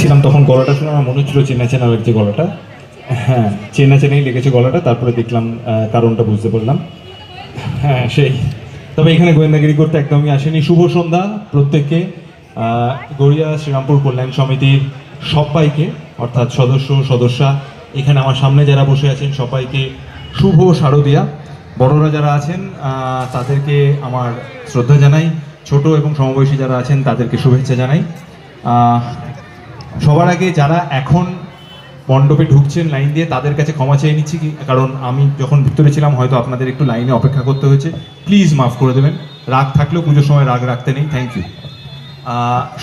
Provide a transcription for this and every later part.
গেছিলাম তখন গলাটা শুনে আমার মনে হচ্ছিল চেনা চেনা লাগছে গলাটা। হ্যাঁ, চেনা চেনাই লেগেছে গলাটা, তারপরে দেখলাম কারণটা বুঝতে পারলাম। হ্যাঁ সেই। তবে এখানে গোয়েন্দাগিরি করতে একদমই আসেনি। শুভ সন্ধ্যা প্রত্যেককে। গড়িয়া শ্রীরামপুর কল্যাণ সমিতির সবাইকে, অর্থাৎ সদস্যা, এখানে আমার সামনে যারা বসে আছেন সবাইকে শুভ শারদিয়া। বড়রা যারা আছেন তাদেরকে আমার শ্রদ্ধা জানাই, ছোট এবং সমবয়সী যারা আছেন তাদেরকে শুভেচ্ছা জানাই। সবার আগে যারা এখন মণ্ডপে ঢুকছেন লাইন দিয়ে তাদের কাছে ক্ষমা চেয়ে নিচ্ছি, কারণ আমি যখন ভিতরে ছিলাম হয়তো আপনাদের একটু লাইনে অপেক্ষা করতে হয়েছে। প্লিজ মাফ করে দেবেন, রাগ থাকলেও পুজোর সময় রাগ রাখতে নেই। Thank you.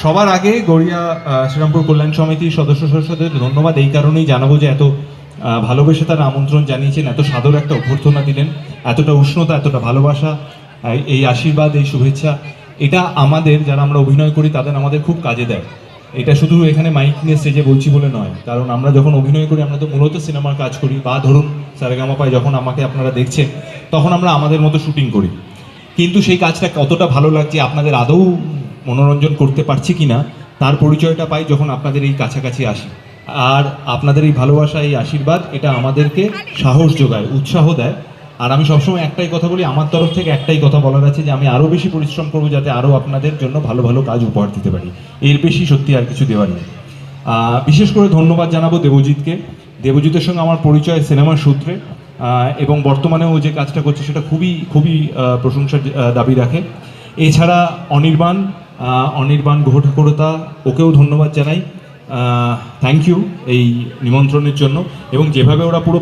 সবার আগে গড়িয়া শ্রীরামপুর কল্যাণ সমিতির সদস্যদের ধন্যবাদ এই কারণেই জানাবো যে এত ভালোবেসে তারা আমন্ত্রণ জানিয়েছেন, এত সাদর একটা অভ্যর্থনা দিলেন, এতটা উষ্ণতা, এতটা ভালোবাসা, এই আশীর্বাদ, এই শুভেচ্ছা, এটা আমাদের যারা আমরা অভিনয় করি তাদের আমাদের খুব কাজে দেয়। এটা শুধু এখানে মাইক নিয়ে স্টেজে বলছি বলে নয়, কারণ আমরা যখন অভিনয় করি আমরা তো মূলত সিনেমার কাজ করি, বা ধরুন সারেগামাপায় যখন আমাকে আপনারা দেখছেন তখন আমরা আমাদের মতো শুটিং করি। কিন্তু সেই কাজটা কতটা ভালো লাগছে, আপনাদের আদৌ মনোরঞ্জন করতে পারছি কিনা তার পরিচয়টা পাই যখন আপনাদের এই কাছাকাছি আসি। আর আপনাদের এই ভালোবাসা, এই আশীর্বাদ, এটা আমাদেরকে সাহস যোগায়, উৎসাহ দেয়। আর আমি সবসময় একটাই কথা বলি, আমার তরফ থেকে একটাই কথা বলার আছে যে আমি আরও বেশি পরিশ্রম করবো যাতে আরও আপনাদের জন্য ভালো ভালো কাজ উপহার দিতে পারি। এর বেশি সত্যি আর কিছু দেওয়ার নেই। বিশেষ করে ধন্যবাদ জানাবো দেবজিৎকে। দেবজিতের সঙ্গে আমার পরিচয় সিনেমার সূত্রে, এবং বর্তমানে ও যে কাজটা করছে সেটা খুবই খুবই প্রশংসার দাবি রাখে। এছাড়া অনির্বাণ গুহ ঠাকুরতা, ওকেও ধন্যবাদ জানাই। থ্যাংক ইউ এই নিমন্ত্রণের জন্য, এবং যেভাবে ওরা পুরো